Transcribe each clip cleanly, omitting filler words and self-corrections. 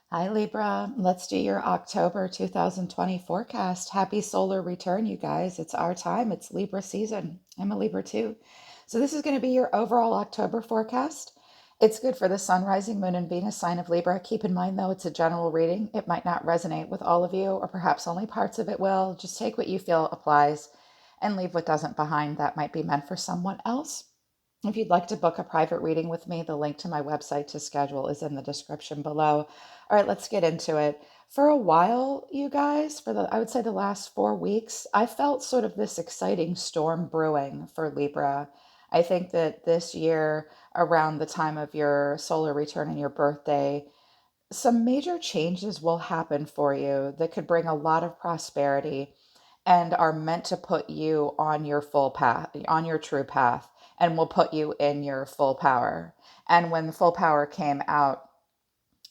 Hi, Libra. Let's do your October 2020 forecast. Happy solar return, you guys. It's our time. It's Libra season. I'm a Libra too. So, this is going to be your overall October forecast. It's good for the sun, rising moon, and Venus sign of Libra. Keep in mind, though, it's a general reading. It might not resonate with all of you, or perhaps only parts of it will. Just take what you feel applies and leave what doesn't behind. That might be meant for someone else. If you'd like to book a private reading with me, the link to my website to schedule is in the description below. All right, let's get into it. For a while, you guys, I would say the last 4 weeks, I felt sort of this exciting storm brewing for Libra. I think that this year, around the time of your solar return and your birthday, some major changes will happen for you that could bring a lot of prosperity and are meant to put you on your full path, on your true path, and will put you in your full power. And when the full power came out,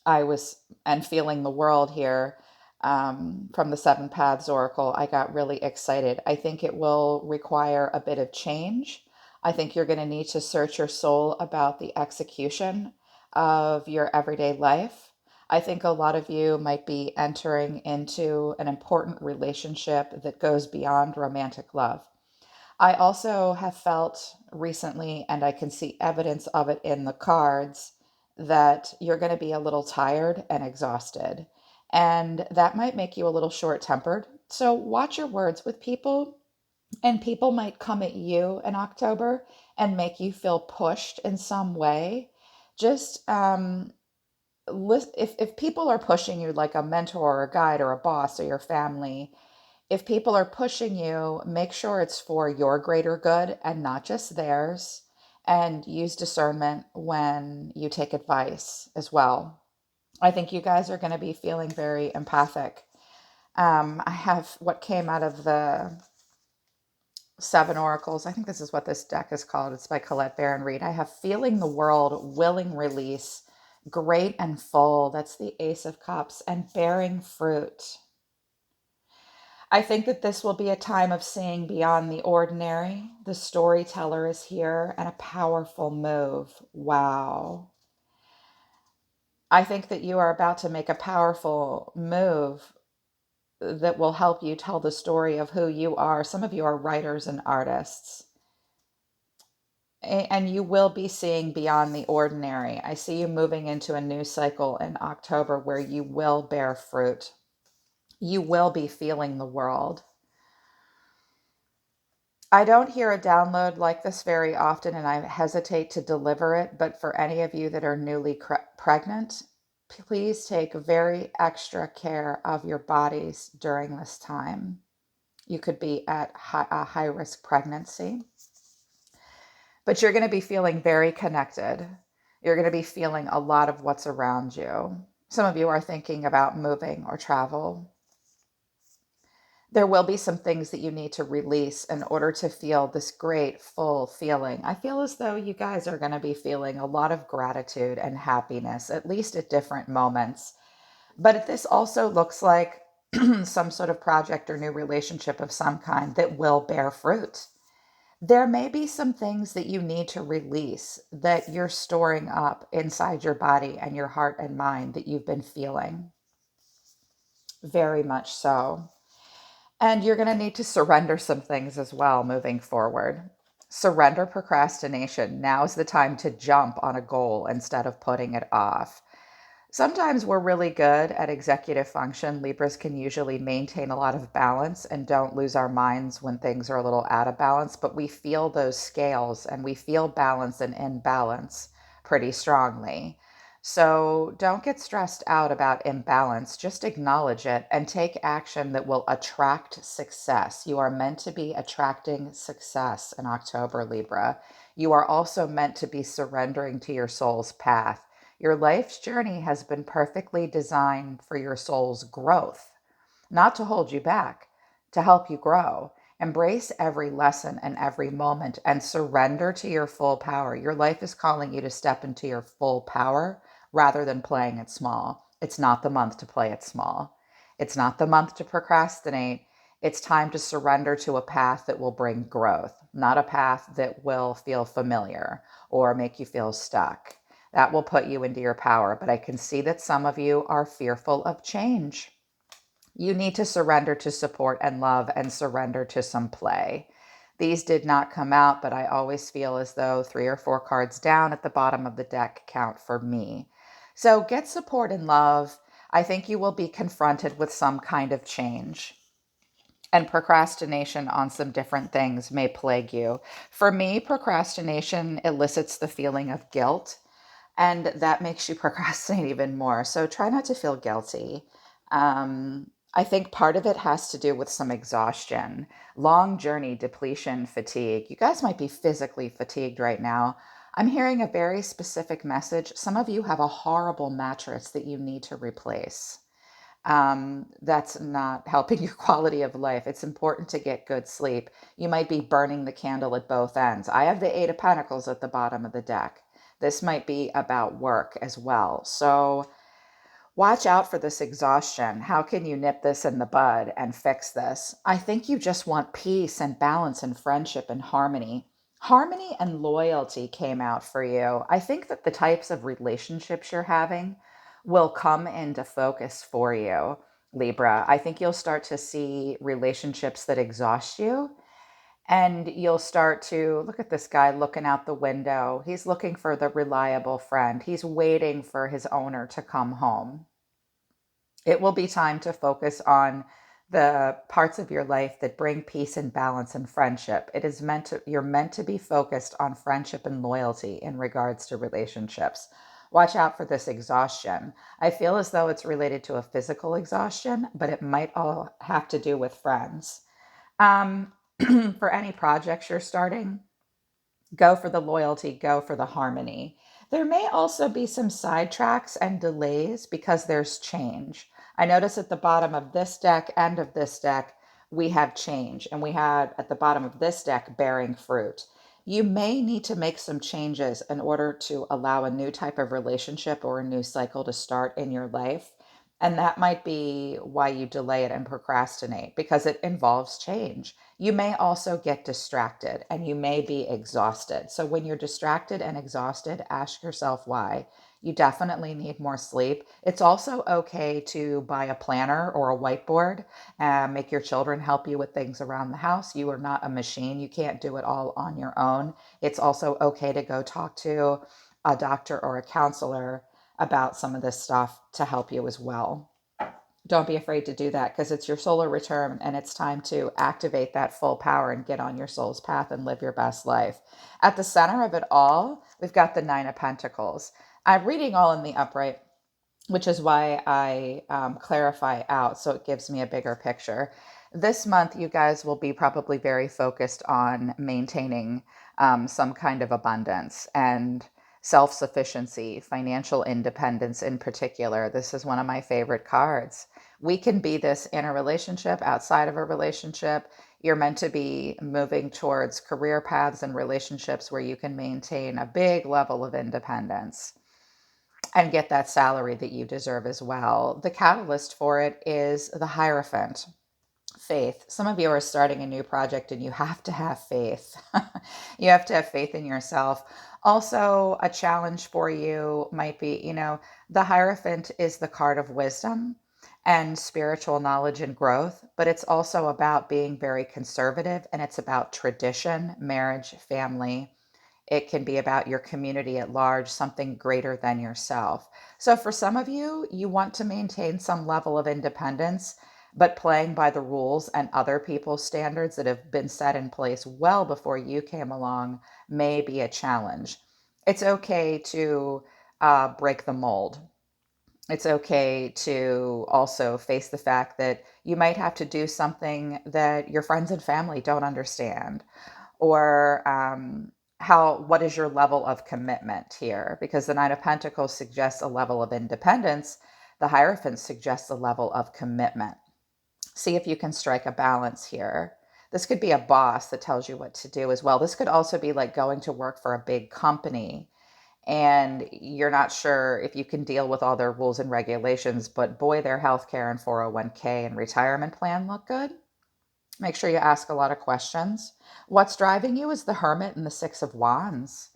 I was, and feeling the world here from the Seven Paths Oracle, I got really excited. I think it will require a bit of change. I think you're going to need to search your soul about the execution of your everyday life. I think a lot of you might be entering into an important relationship that goes beyond romantic love. I also have felt recently, and I can see evidence of it in the cards, that you're going to be a little tired and exhausted. And that might make you a little short tempered. So watch your words with people, and people might come at you in October and make you feel pushed in some way. Just if people are pushing you like a mentor or a guide or a boss or your family, if people are pushing you, make sure it's for your greater good and not just theirs. And use discernment when you take advice as well. I think you guys are going to be feeling very empathic. I have what came out of the Seven Oracles. I think this is what this deck is called. It's by Colette Baron Reed. I have feeling the world, willing release, great and full. That's the Ace of Cups, and bearing fruit. I think that this will be a time of seeing beyond the ordinary. The storyteller is here and a powerful move. Wow. I think that you are about to make a powerful move that will help you tell the story of who you are. Some of you are writers and artists, and you will be seeing beyond the ordinary. I see you moving into a new cycle in October where you will bear fruit. You will be feeling the world. I don't hear a download like this very often, and I hesitate to deliver it. But for any of you that are newly pregnant, please take very extra care of your bodies during this time. You could be at a high risk pregnancy, but you're going to be feeling very connected. You're going to be feeling a lot of what's around you. Some of you are thinking about moving or travel. There will be some things that you need to release in order to feel this great, full feeling. I feel as though you guys are going to be feeling a lot of gratitude and happiness, at least at different moments. But this also looks like some sort of project or new relationship of some kind that will bear fruit. There may be some things that you need to release that you're storing up inside your body and your heart and mind that you've been feeling. Very much so. And you're going to need to surrender some things as well moving forward. Surrender procrastination. Now's the time to jump on a goal instead of putting it off. Sometimes we're really good at executive function. Libras can usually maintain a lot of balance and don't lose our minds when things are a little out of balance, but we feel those scales and we feel balance and imbalance pretty strongly. So don't get stressed out about imbalance. Just acknowledge it and take action that will attract success. You are meant to be attracting success in October, Libra. You are also meant to be surrendering to your soul's path. Your life's journey has been perfectly designed for your soul's growth, not to hold you back, to help you grow. Embrace every lesson and every moment and surrender to your full power. Your life is calling you to step into your full power rather than playing it small. It's not the month to play it small. It's not the month to procrastinate. It's time to surrender to a path that will bring growth, not a path that will feel familiar or make you feel stuck. That will put you into your power. But I can see that some of you are fearful of change. You need to surrender to support and love and surrender to some play. These did not come out, but I always feel as though 3 or 4 cards down at the bottom of the deck count for me. So get support and love. I think you will be confronted with some kind of change. And procrastination on some different things may plague you. For me, procrastination elicits the feeling of guilt, and that makes you procrastinate even more. So try not to feel guilty. I think part of it has to do with some exhaustion, long journey, depletion, fatigue. You guys might be physically fatigued right now. I'm hearing a very specific message. Some of you have a horrible mattress that you need to replace. That's not helping your quality of life. It's important to get good sleep. You might be burning the candle at both ends. I have the Eight of Pentacles at the bottom of the deck. This might be about work as well. So watch out for this exhaustion. How can you nip this in the bud and fix this? I think you just want peace and balance and friendship and harmony. Harmony and loyalty came out for you. I think that the types of relationships you're having will come into focus for you, Libra. I think you'll start to see relationships that exhaust you, and you'll start to look at this guy looking out the window. He's looking for the reliable friend. He's waiting for his owner to come home. It will be time to focus on the parts of your life that bring peace and balance and friendship. You're meant to be focused on friendship and loyalty in regards to relationships. Watch out for this exhaustion. I feel as though it's related to a physical exhaustion, but it might all have to do with friends. Um, for any projects you're starting, go for the loyalty, go for the harmony. There may also be some sidetracks and delays because there's change. I notice at the bottom of this deck and of this deck, we have change, and we have at the bottom of this deck bearing fruit. You may need to make some changes in order to allow a new type of relationship or a new cycle to start in your life. And that might be why you delay it and procrastinate, because it involves change. You may also get distracted and you may be exhausted. So, when you're distracted and exhausted, ask yourself why. You definitely need more sleep. It's also okay to buy a planner or a whiteboard and make your children help you with things around the house. You are not a machine. You can't do it all on your own. It's also okay to go talk to a doctor or a counselor about some of this stuff to help you as well. Don't be afraid to do that, because it's your solar return and it's time to activate that full power and get on your soul's path and live your best life. At the center of it all, we've got the Nine of Pentacles. I'm reading all in the upright, which is why I clarify out so it gives me a bigger picture. This month, you guys will be probably very focused on maintaining some kind of abundance and self sufficiency, financial independence in particular. This is one of my favorite cards. We can be this in a relationship, outside of a relationship. You're meant to be moving towards career paths and relationships where you can maintain a big level of independence and get that salary that you deserve as well. The catalyst for it is the Hierophant, faith. Some of you are starting a new project and you have to have faith. You have to have faith in yourself. Also, a challenge for you might be, the Hierophant is the card of wisdom and spiritual knowledge and growth, but it's also about being very conservative, and it's about tradition, marriage, family. It can be about your community at large, something greater than yourself. So, for some of you, you want to maintain some level of independence, but playing by the rules and other people's standards that have been set in place well before you came along may be a challenge. It's okay to break the mold. It's okay to also face the fact that you might have to do something that your friends and family don't understand, or what is your level of commitment here? Because the Nine of Pentacles suggests a level of independence. The Hierophant suggests a level of commitment. See if you can strike a balance here. This could be a boss that tells you what to do as well. This could also be like going to work for a big company and you're not sure if you can deal with all their rules and regulations, but boy, their healthcare and 401k and retirement plan look good. Make sure you ask a lot of questions. What's driving you is the Hermit and the Six of Wands.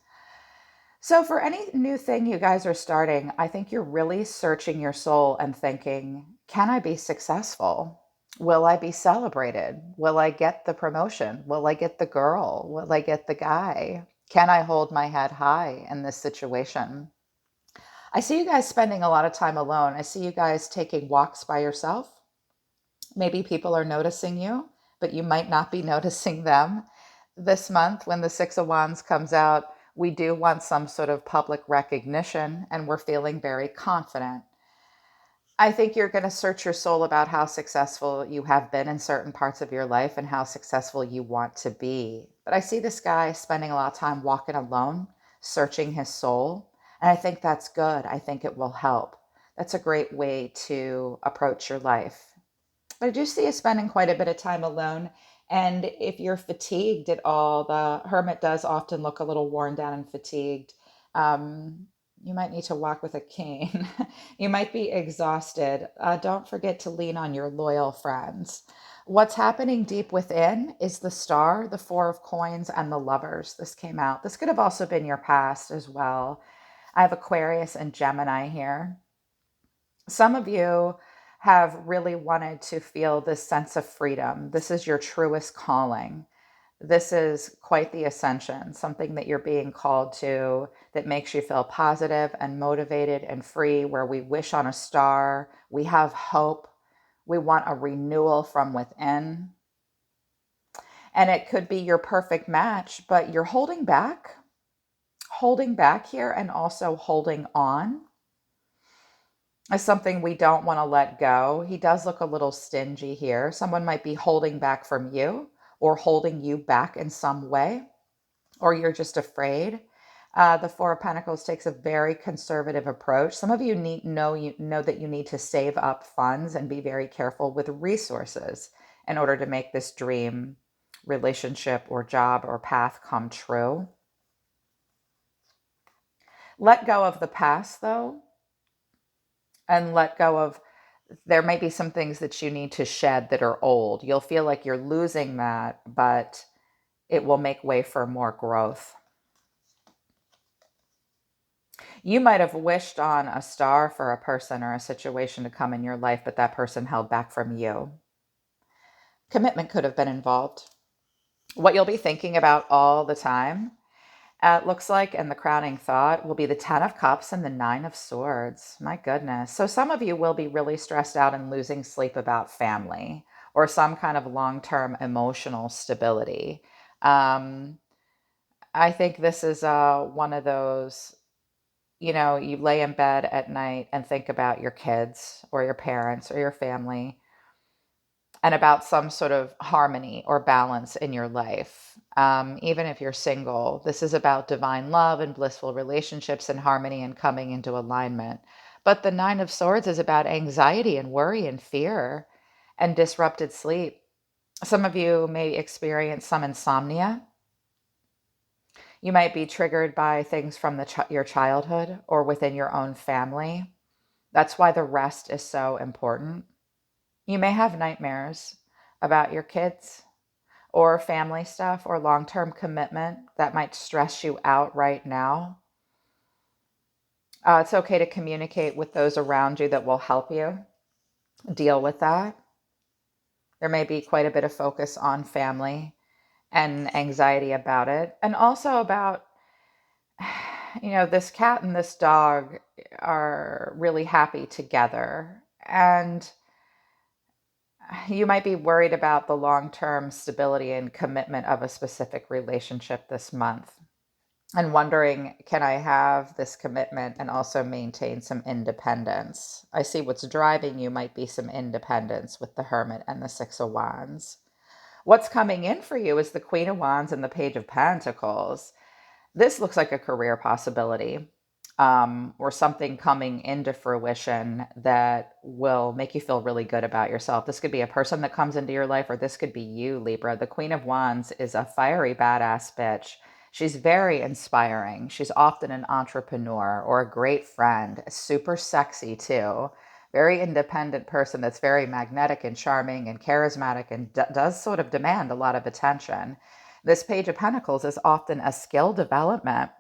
So, for any new thing you guys are starting, I think you're really searching your soul and thinking, can I be successful? Will I be celebrated? Will I get the promotion? Will I get the girl? Will I get the guy? Can I hold my head high in this situation? I see you guys spending a lot of time alone. I see you guys taking walks by yourself. Maybe people are noticing you, but you might not be noticing them. This month, when the Six of Wands comes out, we do want some sort of public recognition, and we're feeling very confident. I think you're going to search your soul about how successful you have been in certain parts of your life and how successful you want to be. But I see this guy spending a lot of time walking alone, searching his soul. And I think that's good. I think it will help. That's a great way to approach your life. But I do see you spending quite a bit of time alone. And if you're fatigued at all, the hermit does often look a little worn down and fatigued. Um, you might need to walk with a cane. You might be exhausted. Don't forget to lean on your loyal friends. What's happening deep within is the star, the four of coins, and the lovers. This came out. This could have also been your past as well. I have Aquarius and Gemini here. Some of you have really wanted to feel this sense of freedom. This is your truest calling. This is quite the ascension, something that you're being called to that makes you feel positive and motivated and free, where we wish on a star, we have hope, we want a renewal from within. And it could be your perfect match, but you're holding back here and also holding on is something we don't want to let go. He does look a little stingy here. Someone might be holding back from you or holding you back in some way, or you're just afraid. The Four of Pentacles takes a very conservative approach. Some of you know that you need to save up funds and be very careful with resources in order to make this dream relationship or job or path come true. Let go of the past, though, and let go of, there may be some things that you need to shed that are old. You'll feel like you're losing that, but it will make way for more growth. You might have wished on a star for a person or a situation to come in your life, but that person held back from you. Commitment could have been involved. What you'll be thinking about all the time, it looks like, and the crowning thought will be the 10 of Cups and the 9 of Swords. My goodness. So some of you will be really stressed out and losing sleep about family or some kind of long-term emotional stability. I think this is one of those, you lay in bed at night and think about your kids or your parents or your family and about some sort of harmony or balance in your life. Even if you're single, this is about divine love and blissful relationships and harmony and coming into alignment. But the 9 of Swords is about anxiety and worry and fear and disrupted sleep. Some of you may experience some insomnia. You might be triggered by things from your childhood or within your own family. That's why the rest is so important. You may have nightmares about your kids or family stuff or long-term commitment that might stress you out right now. It's okay to communicate with those around you that will help you deal with that. There may be quite a bit of focus on family and anxiety about it, and also about, this cat and this dog are really happy together. And you might be worried about the long-term stability and commitment of a specific relationship this month and wondering, can I have this commitment and also maintain some independence? I see what's driving you might be some independence with the Hermit and the Six of Wands. What's coming in for you is the Queen of Wands and the Page of Pentacles. This looks like a career possibility, or something coming into fruition that will make you feel really good about yourself. This could be a person that comes into your life, or this could be you, Libra. The Queen of Wands is a fiery, badass bitch. She's very inspiring. She's often an entrepreneur or a great friend, super sexy too. Very independent person that's very magnetic and charming and charismatic and does sort of demand a lot of attention. This Page of Pentacles is often a skill development.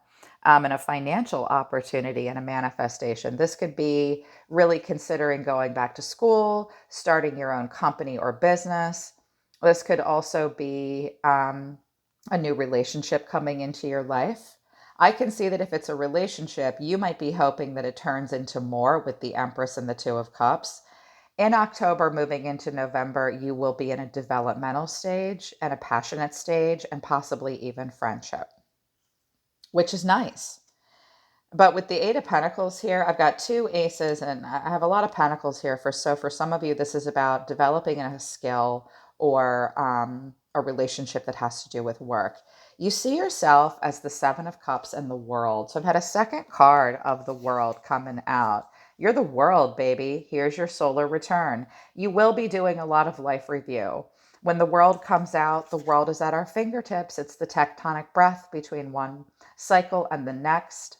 and a financial opportunity and a manifestation. This could be really considering going back to school, starting your own company or business. This could also be a new relationship coming into your life. I can see that if it's a relationship, you might be hoping that it turns into more with the Empress and the Two of Cups. In October, moving into November, you will be in a developmental stage and a passionate stage, and possibly even friendship, which is nice. But with the Eight of Pentacles here, I've got two aces and I have a lot of pentacles here. For some of you, this is about developing a skill or a relationship that has to do with work. You see yourself as the Seven of Cups and the World. So I've had a second card of the World coming out. You're the world, baby. Here's your solar return. You will be doing a lot of life review. When the World comes out, the world is at our fingertips. It's the tectonic breath between one cycle and the next.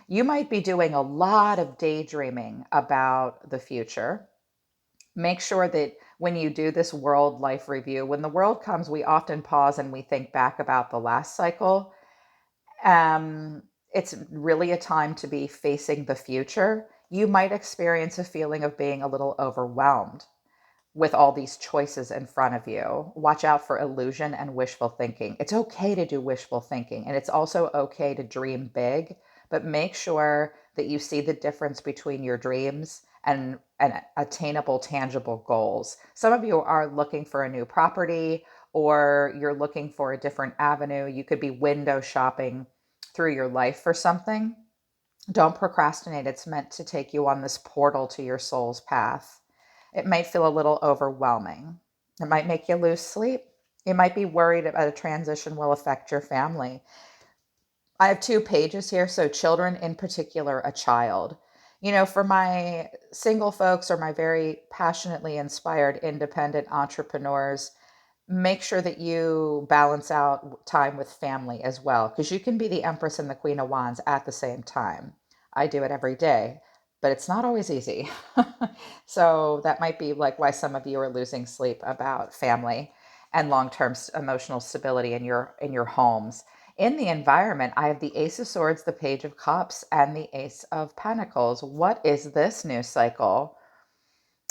You might be doing a lot of daydreaming about the future. Make sure that when you do this world life review, when the world comes, we often pause and we think back about the last cycle. Um, it's really a time to be facing the future. You might experience a feeling of being a little overwhelmed with all these choices in front of you. Watch out for illusion and wishful thinking. It's okay to do wishful thinking, and it's also okay to dream big, but make sure that you see the difference between your dreams and attainable, tangible goals. Some of you are looking for a new property or you're looking for a different avenue. You could be window shopping through your life for something. Don't procrastinate. It's meant to take you on this portal to your soul's path. It might feel a little overwhelming. It might make you lose sleep. You might be worried about a transition will affect your family. I have two pages here, so children, in particular, a child. For my single folks or my very passionately inspired independent entrepreneurs, make sure that you balance out time with family as well, because you can be the Empress and the Queen of Wands at the same time. I do it every day, but it's not always easy. So that might be like why some of you are losing sleep about family and long-term emotional stability in your homes. In the environment, I have the Ace of Swords, the Page of Cups, and the Ace of Pentacles. What is this new cycle?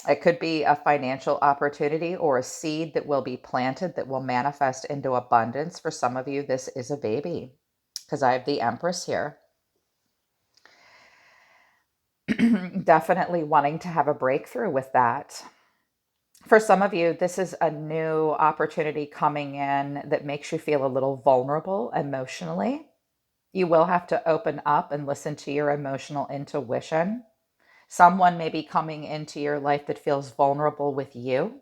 It could be a financial opportunity or a seed that will be planted that will manifest into abundance. For some of you, this is a baby because I have the Empress here. Definitely wanting to have a breakthrough with that. For some of you, this is a new opportunity coming in that makes you feel a little vulnerable emotionally. You will have to open up and listen to your emotional intuition. Someone may be coming into your life that feels vulnerable with you,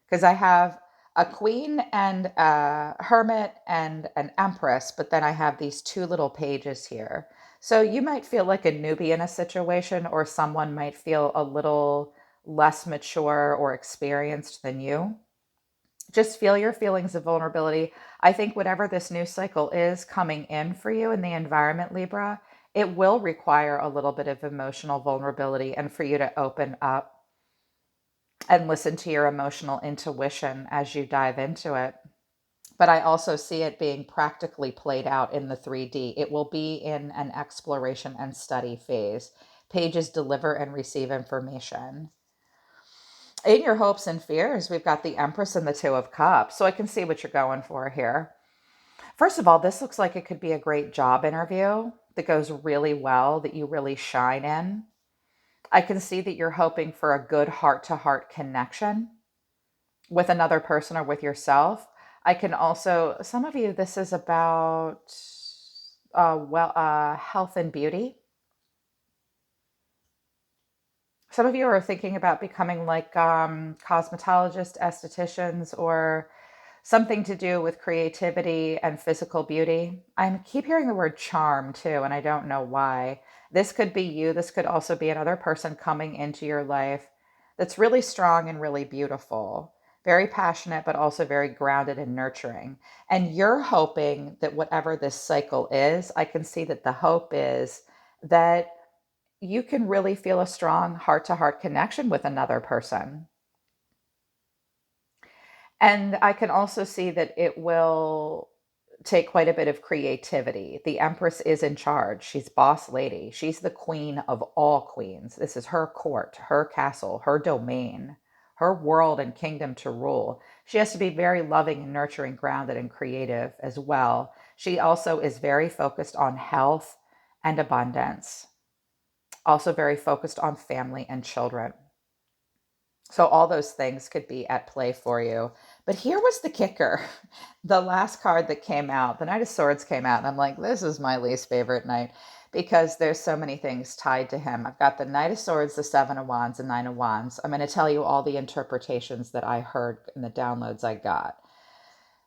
because I have a queen and a hermit and an empress, but then I have these two little pages here. So you might feel like a newbie in a situation, or someone might feel a little less mature or experienced than you. Just feel your feelings of vulnerability. I think whatever this new cycle is coming in for you in the environment, Libra, it will require a little bit of emotional vulnerability and for you to open up and listen to your emotional intuition as you dive into it. But I also see it being practically played out in the 3D. It will be in an exploration and study phase. Pages deliver and receive information. In your hopes and fears, we've got the Empress and the Two of Cups. So I can see what you're going for here. First of all, this looks like it could be a great job interview that goes really well, that you really shine in. I can see that you're hoping for a good heart to heart connection with another person or with yourself. I can also, some of you, this is about health and beauty. Some of you are thinking about becoming like cosmetologists, estheticians, or something to do with creativity and physical beauty. I keep hearing the word charm too, and I don't know why. This could be you. This could also be another person coming into your life that's really strong and really beautiful, very passionate, but also very grounded and nurturing. And you're hoping that whatever this cycle is, I can see that the hope is that you can really feel a strong heart to heart connection with another person. And I can also see that it will take quite a bit of creativity. The Empress is in charge. She's boss lady. She's the queen of all queens. This is her court, her castle, her domain, her world and kingdom to rule. She has to be very loving and nurturing, grounded and creative as well. She also is very focused on health and abundance, also very focused on family and children. So all those things could be at play for you. But here was the kicker. The last card that came out, the Knight of Swords came out, and I'm like, this is my least favorite knight because there's so many things tied to him. I've got the Knight of Swords, the Seven of Wands, and Nine of Wands. I'm going to tell you all the interpretations that I heard in the downloads I got.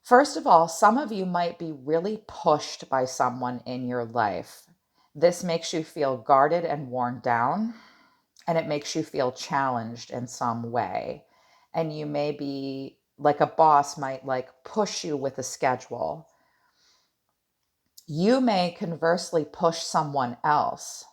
First of all, some of you might be really pushed by someone in your life. This makes you feel guarded and worn down, and it makes you feel challenged in some way. And you may be like a boss might like push you with a schedule. You may conversely push someone else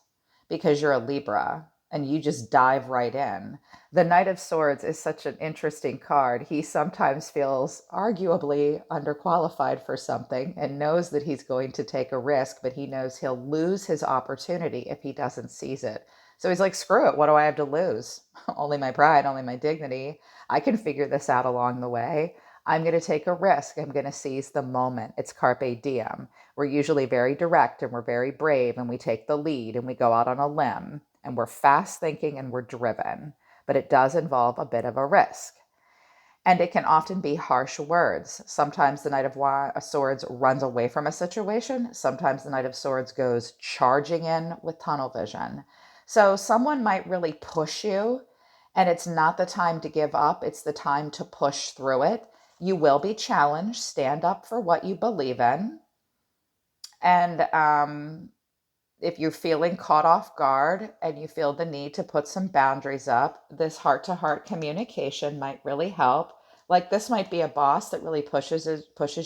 because you're a Libra and you just dive right in. The Knight of Swords is such an interesting card. He sometimes feels arguably underqualified for something and knows that he's going to take a risk, but he knows he'll lose his opportunity if he doesn't seize it. So he's like, screw it. What do I have to lose? Only my pride, only my dignity. I can figure this out along the way. I'm going to take a risk. I'm going to seize the moment. It's carpe diem. We're usually very direct and we're very brave and we take the lead and we go out on a limb and we're fast thinking and we're driven, but it does involve a bit of a risk. And it can often be harsh words. Sometimes the Knight of Swords runs away from a situation. Sometimes the Knight of Swords goes charging in with tunnel vision. So someone might really push you, and it's not the time to give up. It's the time to push through it. You will be challenged. Stand up for what you believe in. And if you're feeling caught off guard and you feel the need to put some boundaries up, this heart to heart communication might really help. Like this might be a boss that really pushes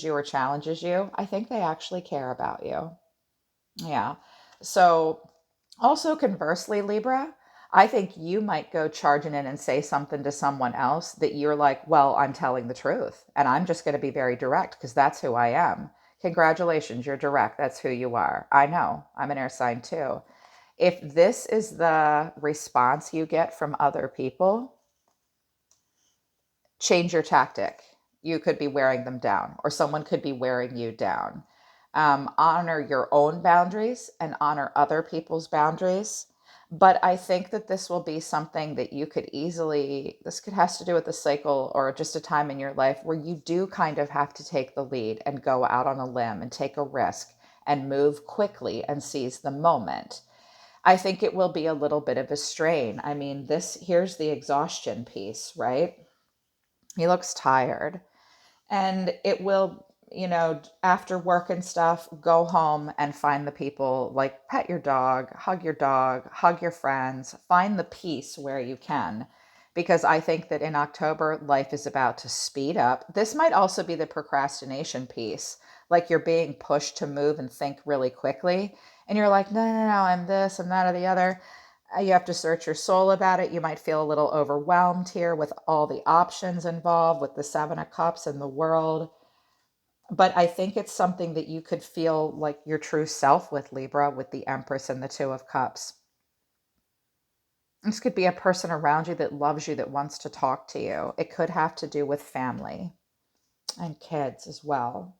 you or challenges you. I think they actually care about you. Yeah. So also conversely, Libra, I think you might go charging in and say something to someone else that you're like, well, I'm telling the truth and I'm just going to be very direct because that's who I am. Congratulations, you're direct. That's who you are. I know. I'm an air sign too. If this is the response you get from other people, change your tactic. You could be wearing them down, or someone could be wearing you down. Honor your own boundaries and honor other people's boundaries. But I think that this will be something that you could easily, this could has to do with the cycle or just a time in your life where you do kind of have to take the lead and go out on a limb and take a risk and move quickly and seize the moment. I think it will be a little bit of a strain. I mean, here's the exhaustion piece, right? He looks tired. And it will, after work and stuff, go home and find the people, like pet your dog, hug your friends, find the peace where you can. Because I think that in October, life is about to speed up. This might also be the procrastination piece. Like you're being pushed to move and think really quickly. And you're like, no, no, no, I'm this, I'm that, or the other. You have to search your soul about it. You might feel a little overwhelmed here with all the options involved with the Seven of Cups and the world. But I think it's something that you could feel like your true self with, Libra, with the Empress and the Two of Cups. This could be a person around you that loves you, that wants to talk to you. It could have to do with family and kids as well.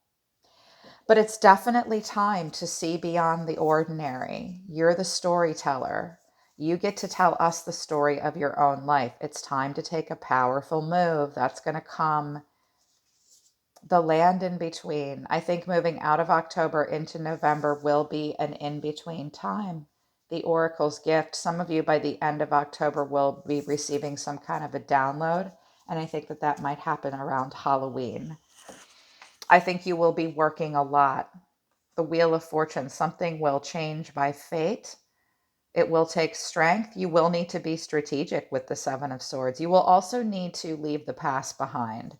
But it's definitely time to see beyond the ordinary. You're the storyteller. You get to tell us the story of your own life. It's time to take a powerful move. That's going to come. The land in between. I think moving out of October into November will be an in between time. The Oracle's gift. Some of you by the end of October will be receiving some kind of a download. And I think that that might happen around Halloween. I think you will be working a lot. The Wheel of Fortune, something will change by fate. It will take strength. You will need to be strategic with the Seven of Swords. You will also need to leave the past behind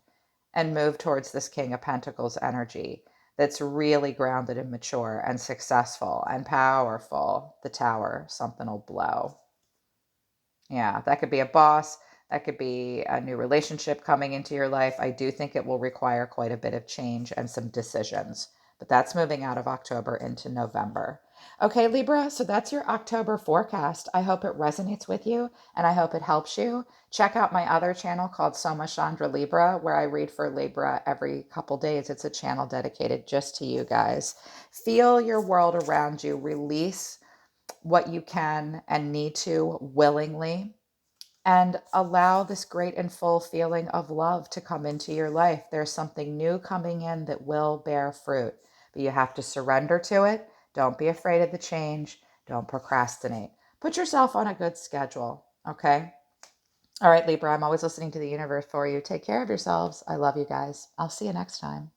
and move towards this King of Pentacles energy that's really grounded and mature and successful and powerful. The Tower, something will blow. Yeah, that could be a boss. That could be a new relationship coming into your life. I do think it will require quite a bit of change and some decisions. but that's moving out of October into November. Okay, Libra, so that's your October forecast. I hope it resonates with you and I hope it helps you. Check out my other channel called Soma Chandra Libra, where I read for Libra every couple days. It's a channel dedicated just to you guys. Feel your world around you, release what you can and need to willingly, and allow this great and full feeling of love to come into your life. There's something new coming in that will bear fruit, but you have to surrender to it. Don't be afraid of the change. Don't procrastinate. Put yourself on a good schedule, okay? All right, Libra, I'm always listening to the universe for you. Take care of yourselves. I love you guys. I'll see you next time.